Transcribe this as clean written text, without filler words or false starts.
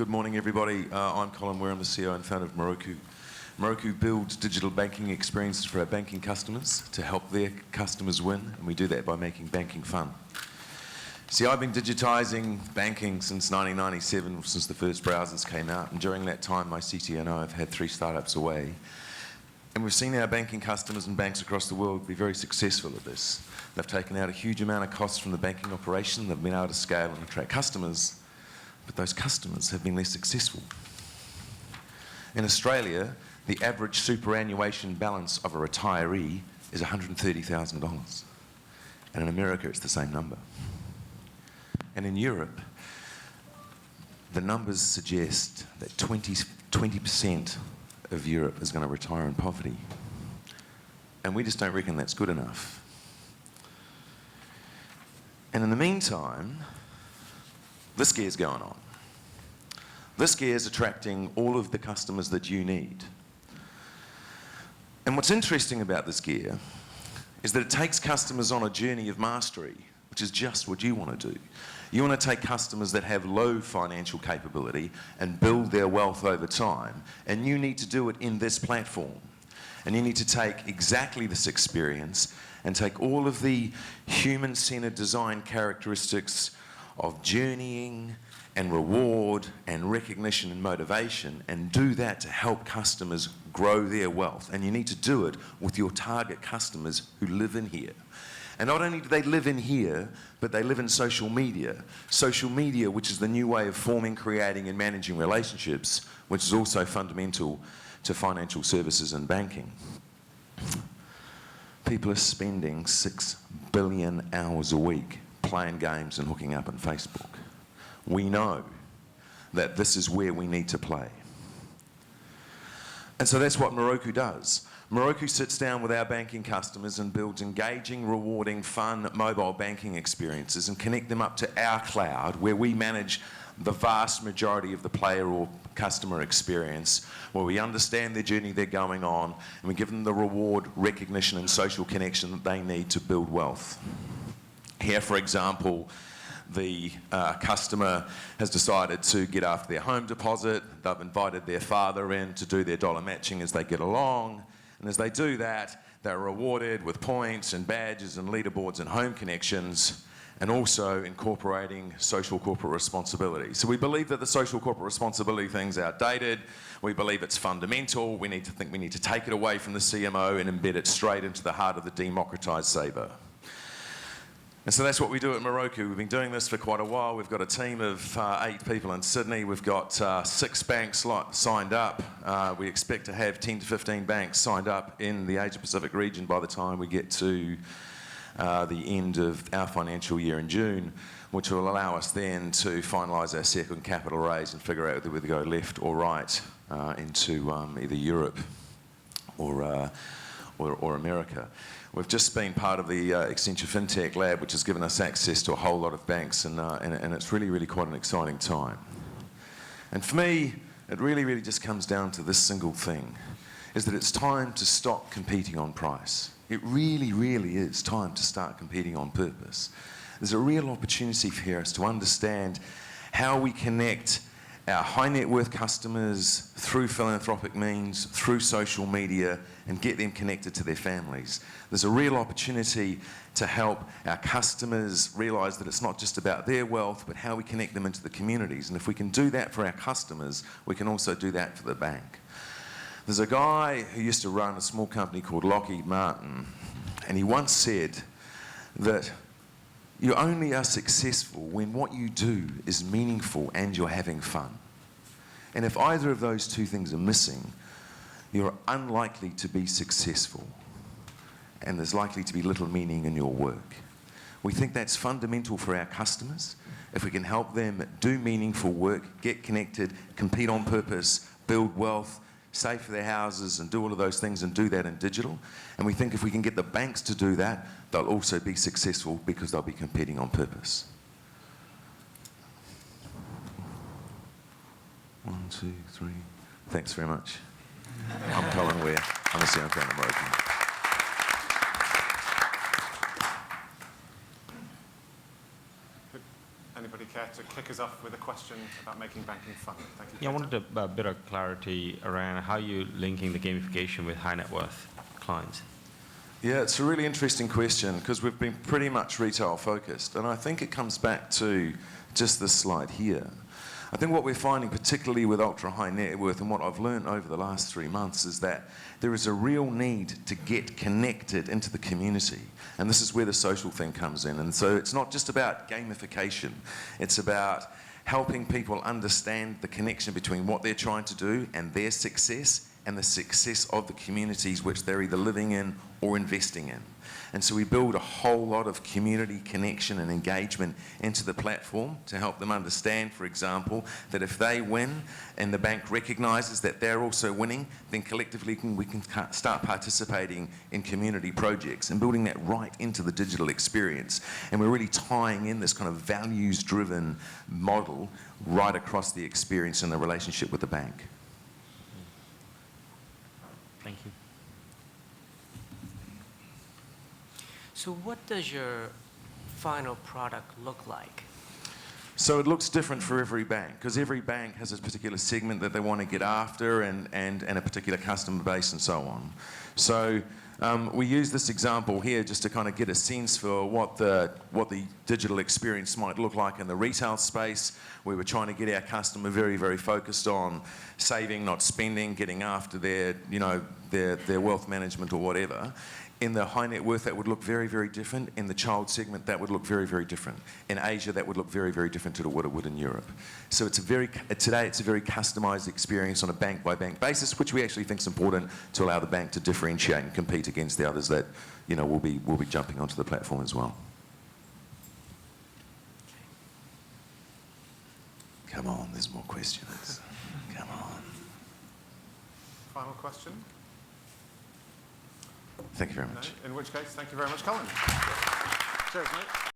Good morning, everybody. I'm Colin Ware. I'm the CEO and founder of Moroku. Moroku builds digital banking experiences for our banking customers to help their customers win, and we do that by making banking fun. See, I've been digitising banking since 1997, since the first browsers came out, and during that time, my CTO and I have had 3 startups away. And we've seen our banking customers and banks across the world be very successful at this. They've taken out a huge amount of costs from the banking operation, they've been able to scale and attract customers, but those customers have been less successful. In Australia, the average superannuation balance of a retiree is $130,000. And in America, it's the same number. And in Europe, the numbers suggest that 20% of Europe is going to retire in poverty. And we just don't reckon that's good enough. And in the meantime, this gear's going on. This gear's attracting all of the customers that you need. And what's interesting about this gear is that it takes customers on a journey of mastery, which is just what you want to do. You want to take customers that have low financial capability and build their wealth over time, and you need to do it in this platform. And you need to take exactly this experience and take all of the human-centered design characteristics of journeying and reward and recognition and motivation, and do that to help customers grow their wealth. And you need to do it with your target customers who live in here. And not only do they live in here, but they live in social media. Social media, which is the new way of forming, creating and managing relationships, which is also fundamental to financial services and banking. People are spending 6 billion hours a week playing games and hooking up on Facebook. We know that this is where we need to play. And so that's what Moroku does. Moroku sits down with our banking customers and builds engaging, rewarding, fun mobile banking experiences and connect them up to our cloud, where we manage the vast majority of the player or customer experience, where we understand their journey they're going on, and we give them the reward, recognition and social connection that they need to build wealth. Here, for example, the customer has decided to get after their home deposit. They've invited their father in to do their dollar matching as they get along. And as they do that, they're rewarded with points and badges and leaderboards and home connections, and also incorporating social corporate responsibility. So we believe that the social corporate responsibility thing's outdated. We believe it's fundamental. We need to take it away from the CMO and embed it straight into the heart of the democratized saver. And so that's what we do at Moroku. We've been doing this for quite a while. We've got a team of 8 people in Sydney. We've got 6 banks signed up. We expect to have 10 to 15 banks signed up in the Asia Pacific region by the time we get to the end of our financial year in June, which will allow us then to finalise our second capital raise and figure out whether we go left or right into either Europe or America. We've just been part of the Accenture FinTech Lab, which has given us access to a whole lot of banks, and it's really, really quite an exciting time. And for me, it really, really just comes down to this single thing, is that it's time to stop competing on price. It really, really is time to start competing on purpose. There's a real opportunity for us to understand how we connect our high net worth customers through philanthropic means, through social media, and get them connected to their families. There's a real opportunity to help our customers realise that it's not just about their wealth, but how we connect them into the communities. And if we can do that for our customers, we can also do that for the bank. There's a guy who used to run a small company called Lockheed Martin, and he once said that you only are successful when what you do is meaningful and you're having fun. And if either of those two things are missing, you're unlikely to be successful. And there's likely to be little meaning in your work. We think that's fundamental for our customers. If we can help them do meaningful work, get connected, compete on purpose, build wealth, save for their houses and do all of those things and do that in digital. And we think if we can get the banks to do that, they'll also be successful because they'll be competing on purpose. 1, 2, 3. Thanks very much. I'm Colin Ware. I'm the CEO and founder of Moroku. Anybody care to kick us off with a question about making banking fun. Thank you. Yeah, I wanted a bit of clarity around how you're linking the gamification with high net worth clients. Yeah, it's a really interesting question because we've been pretty much retail focused, and I think it comes back to just this slide here. I think what we're finding, particularly with ultra high net worth, and what I've learned over the last 3 months, is that there is a real need to get connected into the community. And this is where the social thing comes in. And so it's not just about gamification. It's about helping people understand the connection between what they're trying to do and their success and the success of the communities which they're either living in or investing in. And so we build a whole lot of community connection and engagement into the platform to help them understand, for example, that if they win and the bank recognises that they're also winning, then collectively we can start participating in community projects and building that right into the digital experience. And we're really tying in this kind of values-driven model right across the experience and the relationship with the bank. Thank you. So what does your final product look like? So it looks different for every bank because every bank has a particular segment that they want to get after and a particular customer base and so on. So we use this example here just to kind of get a sense for what the digital experience might look like in the retail space. We were trying to get our customer very, very focused on saving, not spending, getting after their wealth management or whatever. In the high net worth, that would look very, very different. In the child segment, that would look very, very different. In Asia, that would look very, very different to what it would in Europe. So today it's a very customized experience on a bank-by-bank basis, which we actually think is important to allow the bank to differentiate and compete against the others that will be jumping onto the platform as well. Come on, there's more questions. Come on. Final question? Thank you very much. No? In which case, thank you very much, Colin. Cheers, mate.